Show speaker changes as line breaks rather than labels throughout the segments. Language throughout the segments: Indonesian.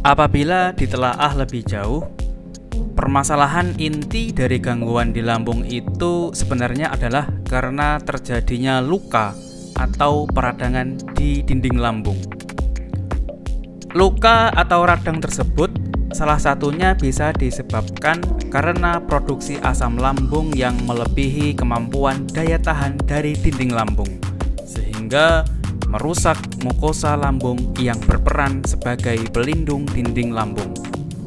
Apabila ditelaah lebih jauh, permasalahan inti dari gangguan di lambung itu sebenarnya adalah karena terjadinya luka atau peradangan di dinding lambung. Luka atau radang tersebut salah satunya bisa disebabkan karena produksi asam lambung yang melebihi kemampuan daya tahan dari dinding lambung, sehingga merusak mukosa lambung yang berperan sebagai pelindung dinding lambung.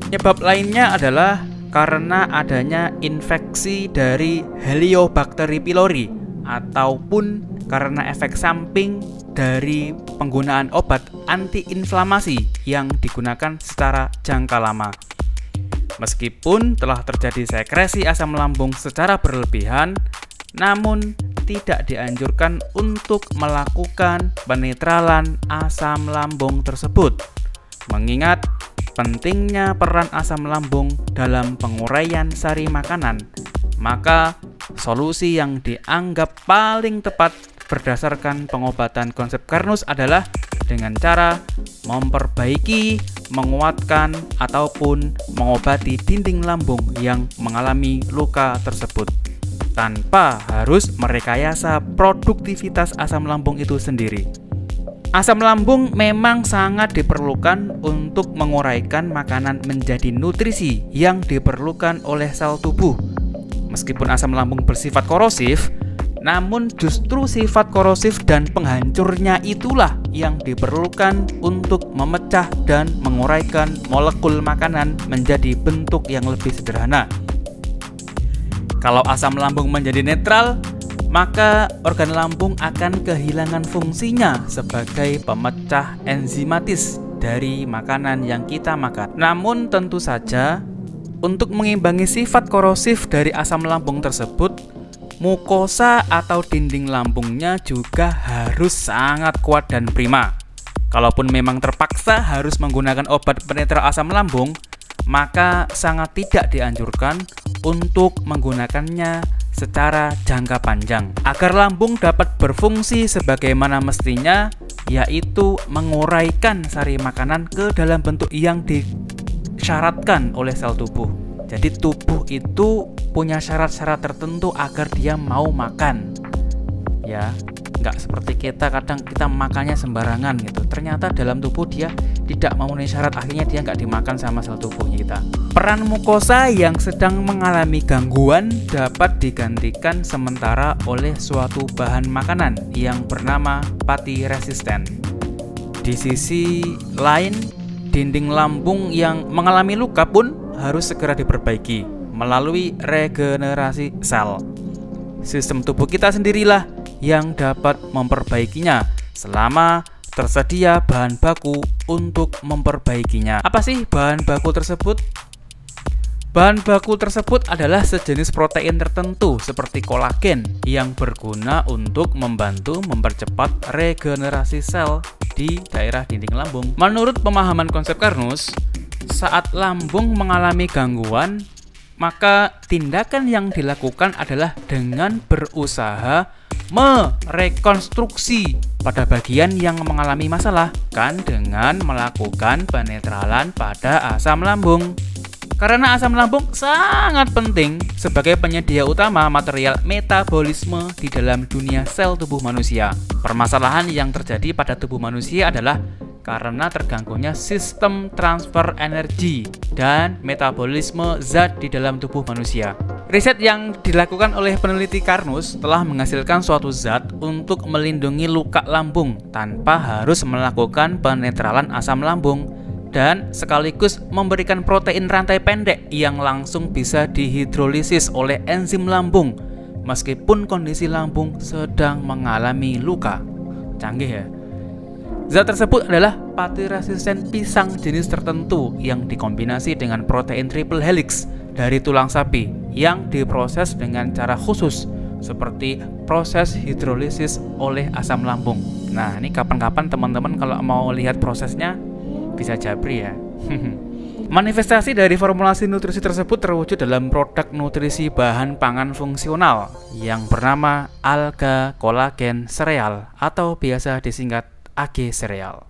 Penyebab lainnya adalah karena adanya infeksi dari Helicobacter pylori ataupun karena efek samping dari penggunaan obat antiinflamasi yang digunakan secara jangka lama. Meskipun telah terjadi sekresi asam lambung secara berlebihan, namun tidak dianjurkan untuk melakukan penetralan asam lambung tersebut, mengingat pentingnya peran asam lambung dalam penguraian sari makanan. Maka solusi yang dianggap paling tepat berdasarkan pengobatan konsep Carnus adalah dengan cara memperbaiki, menguatkan, ataupun mengobati dinding lambung yang mengalami luka tersebut, tanpa harus merekayasa produktivitas asam lambung itu sendiri. Asam lambung memang sangat diperlukan untuk menguraikan makanan menjadi nutrisi yang diperlukan oleh sel tubuh. Meskipun asam lambung bersifat korosif, namun justru sifat korosif dan penghancurnya itulah yang diperlukan untuk memecah dan menguraikan molekul makanan menjadi bentuk yang lebih sederhana. Kalau asam lambung menjadi netral, maka organ lambung akan kehilangan fungsinya sebagai pemecah enzimatis dari makanan yang kita makan. Namun tentu saja, untuk mengimbangi sifat korosif dari asam lambung tersebut, mukosa atau dinding lambungnya juga harus sangat kuat dan prima. Kalaupun memang terpaksa harus menggunakan obat penetral asam lambung, maka sangat tidak dianjurkan untuk menggunakannya secara jangka panjang agar lambung dapat berfungsi sebagaimana mestinya, yaitu menguraikan sari makanan ke dalam bentuk yang disyaratkan oleh sel tubuh. Jadi tubuh itu punya syarat-syarat tertentu agar dia mau makan, ya. Nggak seperti kadang kita makannya sembarangan gitu. Ternyata dalam tubuh dia tidak memenuhi syarat, akhirnya dia nggak dimakan sama sel tubuhnya kita. Peran mukosa yang sedang mengalami gangguan dapat digantikan sementara oleh suatu bahan makanan yang bernama pati resisten. Di sisi lain, dinding lambung yang mengalami luka pun harus segera diperbaiki melalui regenerasi sel. Sistem tubuh kita sendirilah yang dapat memperbaikinya selama tersedia bahan baku untuk memperbaikinya. Apa sih bahan baku tersebut? Bahan baku tersebut adalah sejenis protein tertentu seperti kolagen yang berguna untuk membantu mempercepat regenerasi sel di daerah dinding lambung. Menurut pemahaman konsep Carnus, saat lambung mengalami gangguan, maka tindakan yang dilakukan adalah dengan berusaha merekonstruksi pada bagian yang mengalami masalah kan dengan melakukan penetralan pada asam lambung. Karena asam lambung sangat penting sebagai penyedia utama material metabolisme di dalam dunia sel tubuh manusia. Permasalahan yang terjadi pada tubuh manusia adalah karena terganggunya sistem transfer energi dan metabolisme zat di dalam tubuh manusia. Riset yang dilakukan oleh peneliti Carnus telah menghasilkan suatu zat untuk melindungi luka lambung tanpa harus melakukan penetralan asam lambung dan sekaligus memberikan protein rantai pendek yang langsung bisa dihidrolisis oleh enzim lambung meskipun kondisi lambung sedang mengalami luka. Canggih ya. Zat tersebut adalah pati resisten pisang jenis tertentu yang dikombinasi dengan protein triple helix dari tulang sapi yang diproses dengan cara khusus seperti proses hidrolisis oleh asam lambung. Nah, ini kapan-kapan teman-teman kalau mau lihat prosesnya bisa japri ya. Manifestasi dari formulasi nutrisi tersebut terwujud dalam produk nutrisi bahan pangan fungsional yang bernama alga kolagen sereal atau biasa disingkat AG sereal.